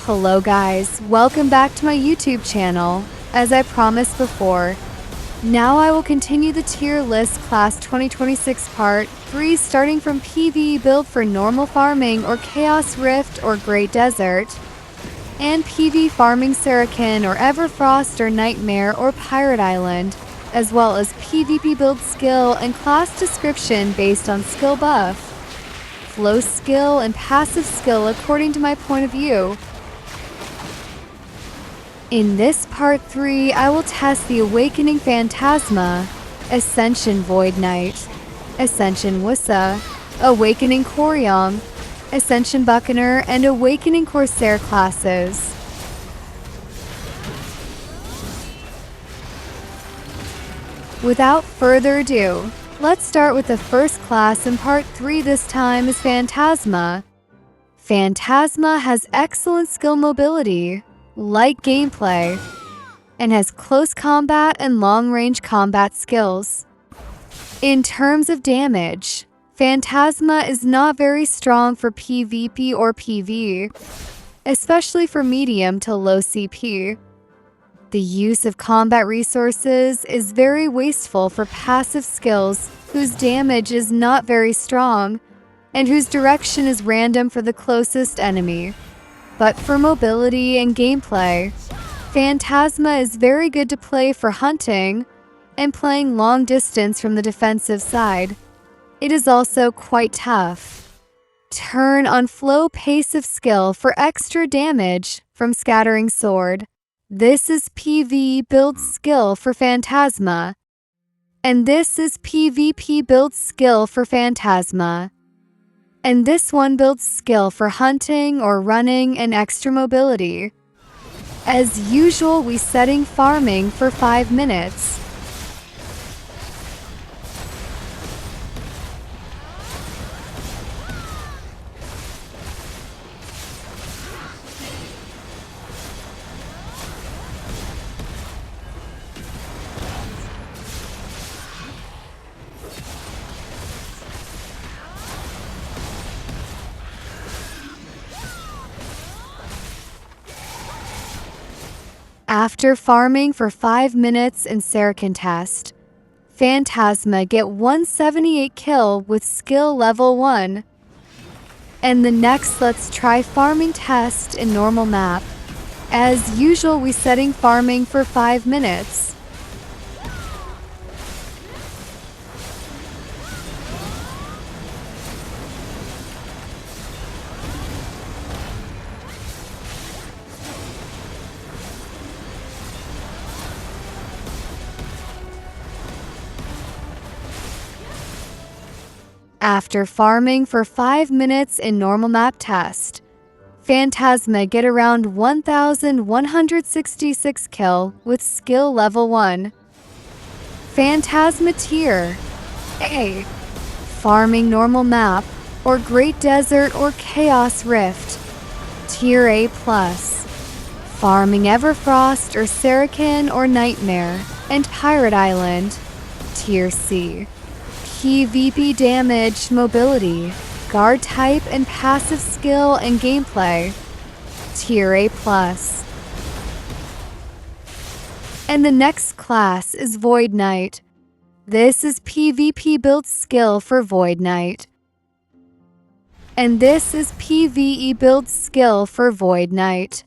Hello guys, welcome back to my YouTube channel. As I promised before, now I will continue the tier list class 2026 part 3 starting from PvE build for normal farming or Chaos Rift or Great Desert, and PvE farming Sarakin or Everfrost or Nightmare or Pirate Island, as well as PvP build skill and class description based on skill buff, flow skill, and passive skill according to my point of view. In this part 3, I will test the Awakening Phantasma, Ascension Void Knight, Ascension Wussa, Awakening Choryeong, Ascension Buccaneer, and Awakening Corsair classes. Without further ado, let's start with the first class in part 3. This time is Fantasma. Fantasma has excellent skill mobility, light gameplay, and has close combat and long-range combat skills. In terms of damage, Fantasma is not very strong for PvP or PvE, especially for medium to low CP. The use of combat resources is very wasteful for passive skills whose damage is not very strong and whose direction is random for the closest enemy. But for mobility and gameplay, Fantasma is very good to play for hunting and playing long distance from the defensive side. It is also quite tough. Turn on flow passive skill for extra damage from Scattering Sword. This is PvE build skill for Fantasma. And this is PvP build skill for Fantasma. And this one builds skill for hunting or running and extra mobility. As usual, we setting farming for 5 minutes. After farming for 5 minutes in Sarakin test, Fantasma get 178 kill with skill level 1. And the next, let's try farming test in normal map. As usual, we setting farming for 5 minutes. After farming for 5 minutes in normal map test, Fantasma get around 1,166 kill with skill level 1. Fantasma tier A. Farming normal map or Great Desert or Chaos Rift. Tier A+. Farming Everfrost or Sarakin or Nightmare and Pirate Island. Tier C. PvP damage, mobility, guard type, and passive skill and gameplay. Tier A+. And the next class is Void Knight. This is PvP build skill for Void Knight. And this is PvE build skill for Void Knight.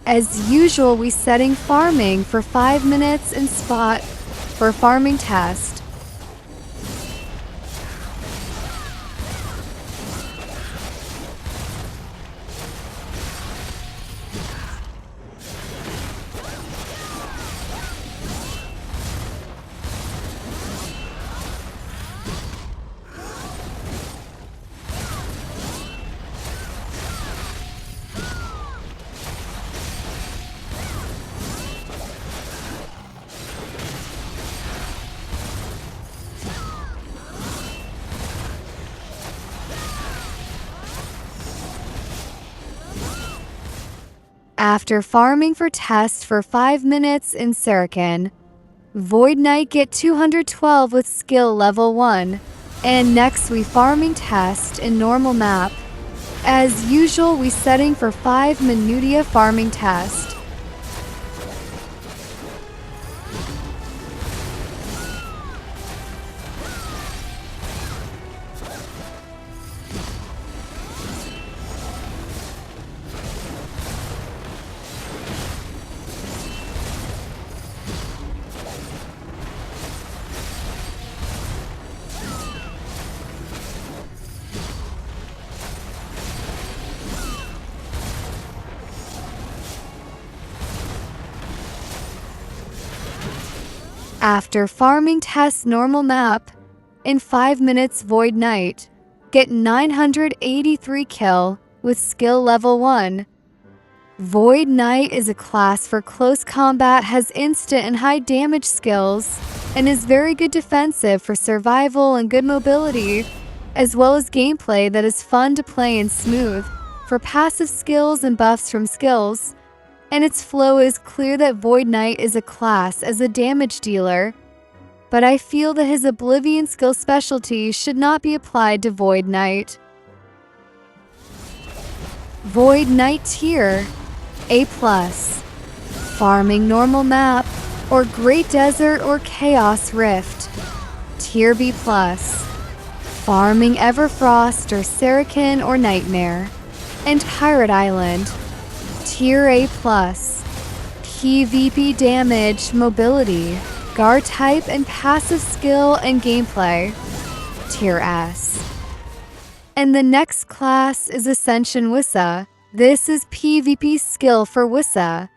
As usual, we setting farming for 5 minutes in spot for farming test. After farming for test for 5 minutes in Sarakin, Void Knight get 212 with skill level 1. And next we farming test in normal map. As usual, we setting for 5 minutia farming test. After farming test normal map, in 5 minutes Void Knight, get 983 kill with skill level 1. Void Knight is a class for close combat, has instant and high damage skills, and is very good defensive for survival and good mobility, as well as gameplay that is fun to play and smooth for passive skills and buffs from skills. And its flow is clear that Void Knight is a class as a damage dealer, but I feel that his Oblivion skill specialty should not be applied to Void Knight. Void Knight tier A+, farming normal map or Great Desert or Chaos Rift. Tier B+, farming Everfrost or Sarakin or Nightmare, and Pirate Island. Tier A+, PvP damage, mobility, guard type, and passive skill and gameplay. Tier S. And the next class is Ascension Wussa. This is PvP skill for Wussa.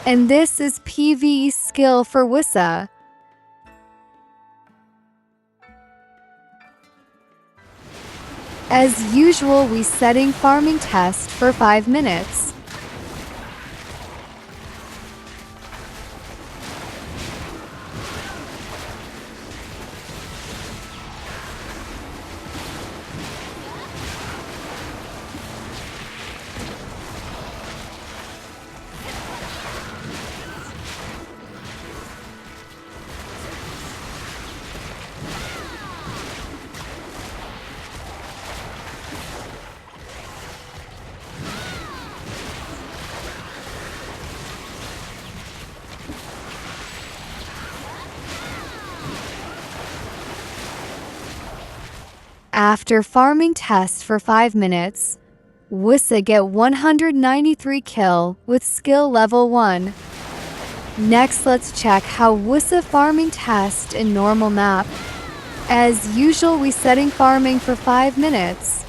And this is PvE skill for Wussa. As usual, we setting farming test for 5 minutes. After farming test for 5 minutes, Wussa get 193 kill with skill level 1. Next, let's check how Wussa farming test in normal map. As usual, we setting farming for 5 minutes.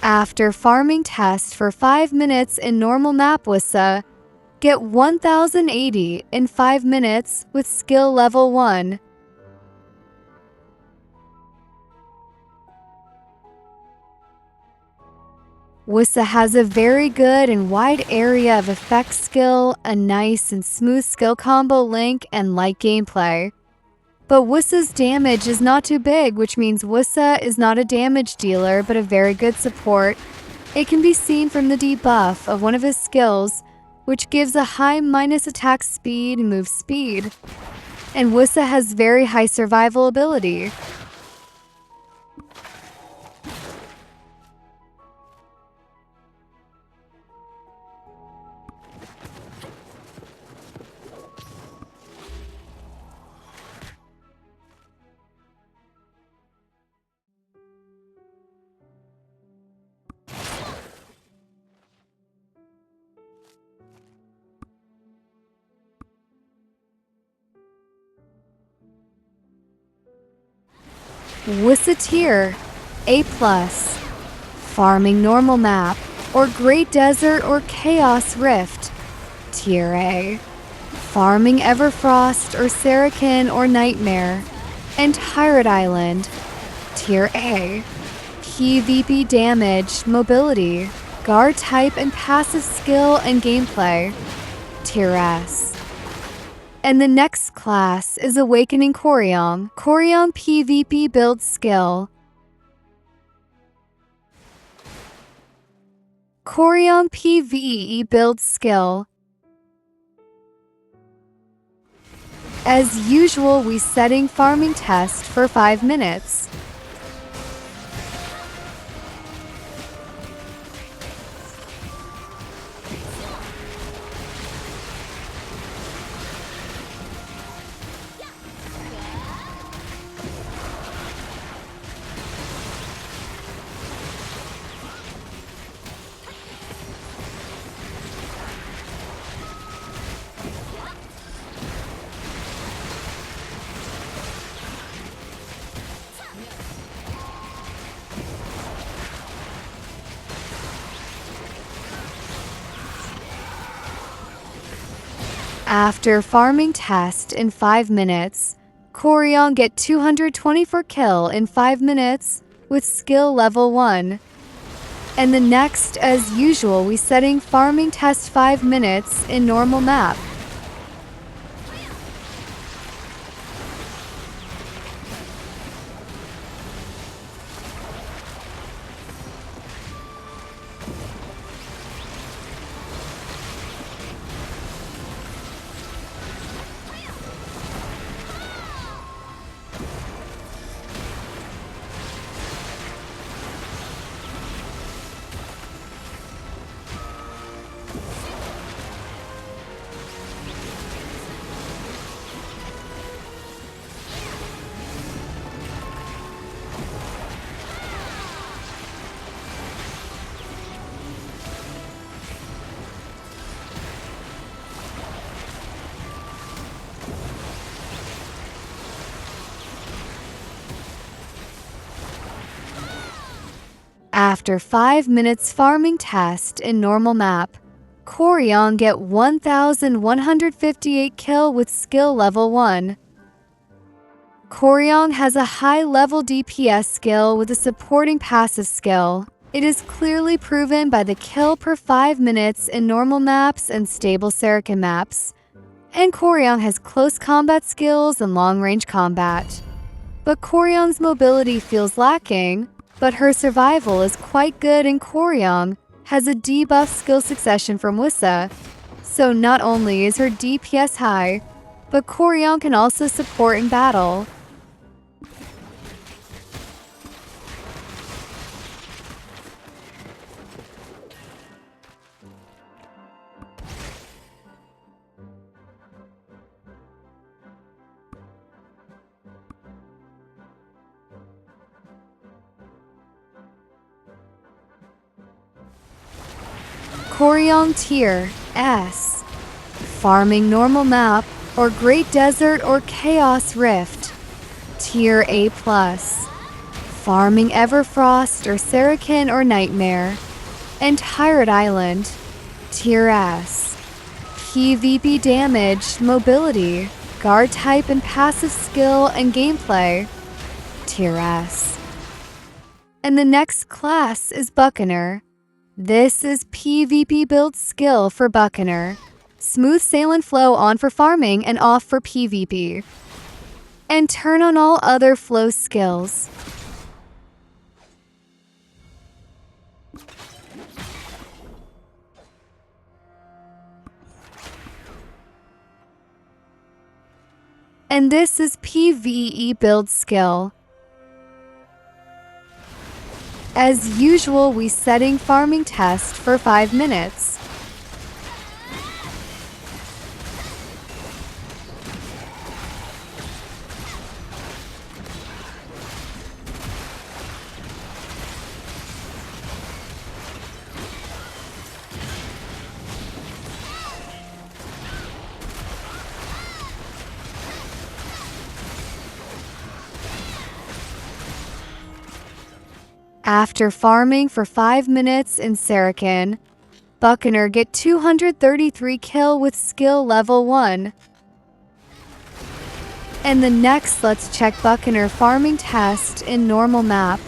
After farming test for 5 minutes in normal map Wussa, get 1080 in 5 minutes with skill level 1. Wussa has a very good and wide area of effect skill, a nice and smooth skill combo link, and light gameplay. But Wussa's damage is not too big, which means Wussa is not a damage dealer but a very good support. It can be seen from the debuff of one of his skills, which gives a high minus attack speed and move speed. And Wussa has very high survival ability. Wussa tier A+, farming normal map or Great Desert or Chaos Rift. Tier A, Farming Everfrost or Sarakin or Nightmare, and Pirate Island. Tier A. PvP damage, mobility, guard type and passive skill and gameplay. Tier S. And the next class is Awakening Choryeong. Choryeong PvP build skill. Choryeong PvE build skill. As usual, we setting farming test for 5 minutes. After farming test in 5 minutes, Choryeong get 224 kill in 5 minutes with skill level 1. And the next, as usual, we setting farming test 5 minutes in normal map. After 5 minutes farming test in normal map, Choryeong get 1,158 kill with skill level 1. Choryeong has a high level DPS skill with a supporting passive skill. It is clearly proven by the kill per 5 minutes in normal maps and stable Sarakin maps. And Choryeong has close combat skills and long-range combat. But Choryeong's mobility feels lacking, but her survival is quite good, and Choryeong has a debuff skill succession from wussa. So not only is her DPS high, but Choryeong can also support in battle. Choryeong Tier S. Farming normal map or Great Desert or Chaos Rift. Tier A+. Farming Everfrost or Sarakin or Nightmare. And Pirate Island. Tier S. PvP damage, mobility, guard type and passive skill and gameplay. Tier S. And the next class is Buccaneer. This is PvP build skill for Buccaneer. Smooth sail and flow on for farming and off for PvP. And turn on all other flow skills. And this is PvE build skill. As usual, we setting farming test for 5 minutes. After farming for 5 minutes in Sarakin, Buccaneer get 233 kill with skill level 1. And the next, let's check Buccaneer farming test in normal map.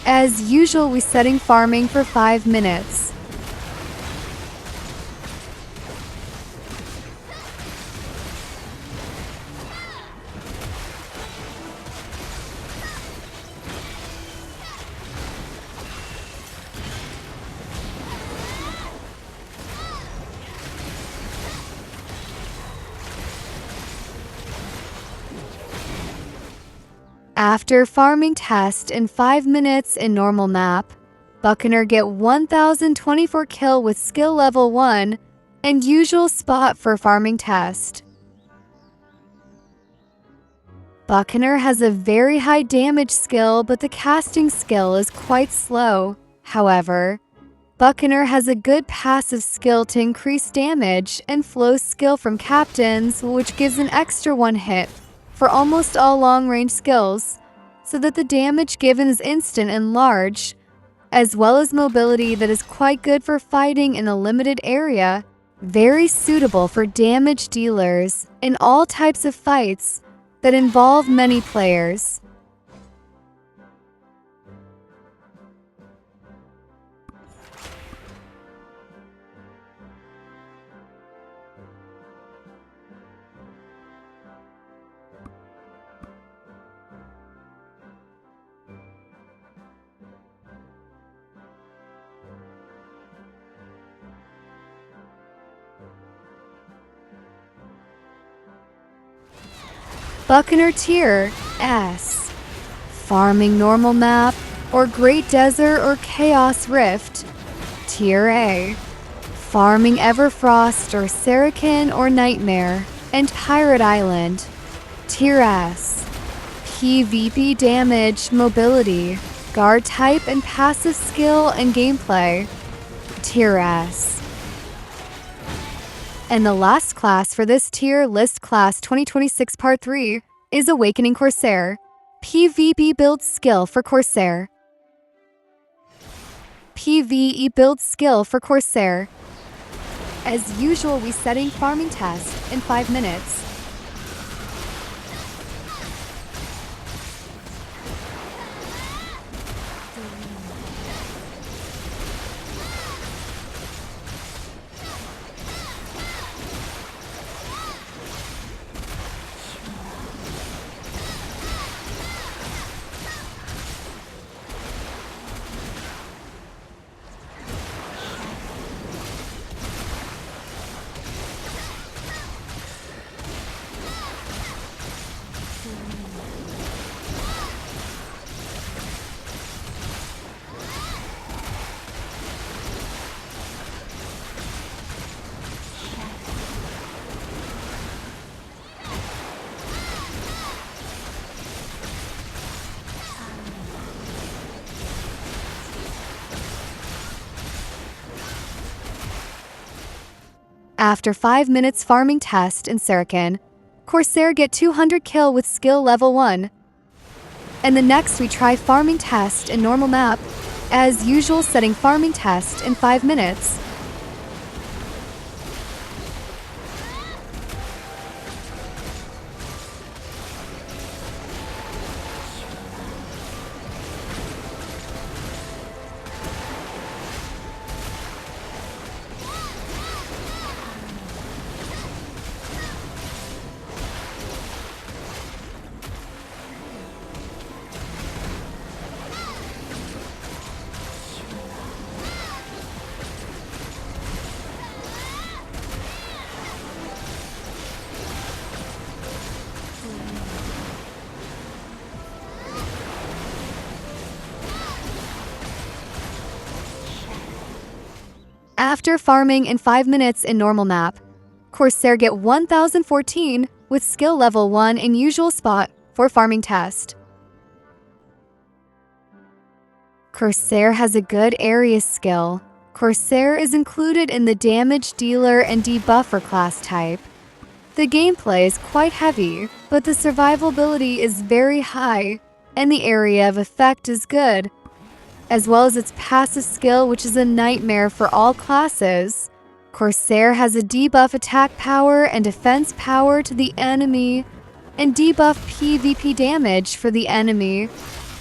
As usual, we setting farming for 5 minutes. After farming test in 5 minutes in normal map, Buccaneer get 1024 kill with skill level 1 and usual spot for farming test. Buccaneer has a very high damage skill, but the casting skill is quite slow. However, Buccaneer has a good passive skill to increase damage and flow skill from captains, which gives an extra 1 hit for almost all long-range skills, so that the damage given is instant and large, as well as mobility that is quite good for fighting in a limited area, very suitable for damage dealers in all types of fights that involve many players. Buccaneer Tier S. Farming normal map or Great Desert or Chaos Rift. Tier A. Farming Everfrost or Sarracan or Nightmare and Pirate Island. Tier S. PvP damage, mobility, guard type and passive skill and gameplay. Tier S. And the last class for this tier list, class 2026 Part 3, is Awakening Corsair. PvP build skill for Corsair. PvE build skill for Corsair. As usual, we setting farming test in 5 minutes. After 5 minutes farming test in Sarracan, Corsair get 200 kill with skill level 1. And the next we try farming test in normal map, as usual setting farming test in 5 minutes. After farming in 5 minutes in normal map, Corsair get 1014 with skill level 1 in usual spot for farming test. Corsair has a good area skill. Corsair is included in the damage dealer and debuffer class type. The gameplay is quite heavy, but the survivability is very high, and the area of effect is good. as well as its passive skill, which is a nightmare for all classes. Corsair has a debuff attack power and defense power to the enemy, and debuff PvP damage for the enemy,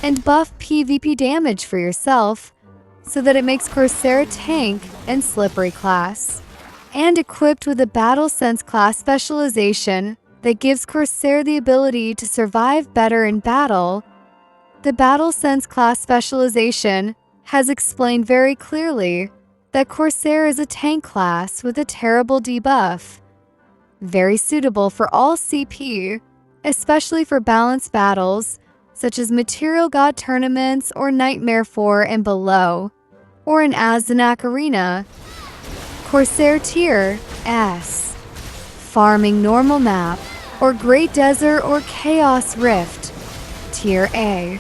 and buff PvP damage for yourself, so that it makes Corsair a tank and slippery class. And equipped with a Battle Sense class specialization that gives Corsair the ability to survive better in battle. The Battle Sense class specialization has explained very clearly that Corsair is a tank class with a terrible debuff, very suitable for all CP, especially for balanced battles such as Material God tournaments or Nightmare 4 and below, or in Aztenak Arena. Corsair Tier S, Farming Normal Map, or Great Desert or Chaos Rift. Tier A,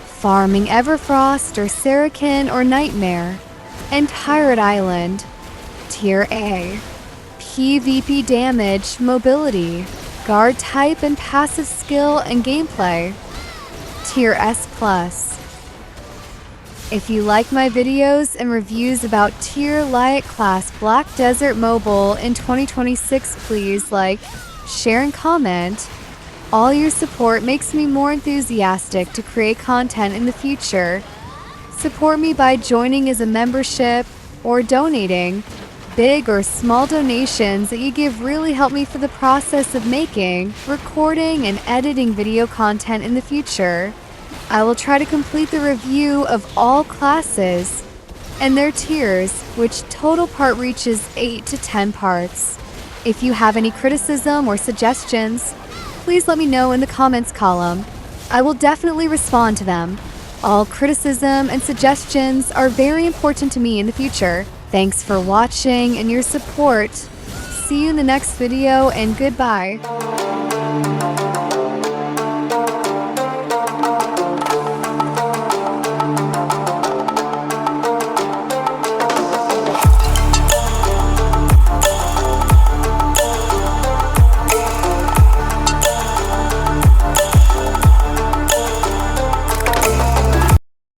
Farming Everfrost or Sarrakin or Nightmare, and Pirate Island. Tier A, PvP damage, mobility, guard type and passive skill and gameplay. Tier S+. If you like my videos and reviews about Tier Light Class Black Desert Mobile in 2026, please like, share, and comment. All your support makes me more enthusiastic to create content in the future. Support me by joining as a membership or donating. Big or small donations that you give really help me for the process of making, recording, and editing video content in the future. I will try to complete the review of all classes and their tiers, which total part reaches 8 to 10 parts. If you have any criticism or suggestions, please let me know in the comments column. I will definitely respond to them. All criticism and suggestions are very important to me in the future. Thanks for watching and your support. See you in the next video, and goodbye.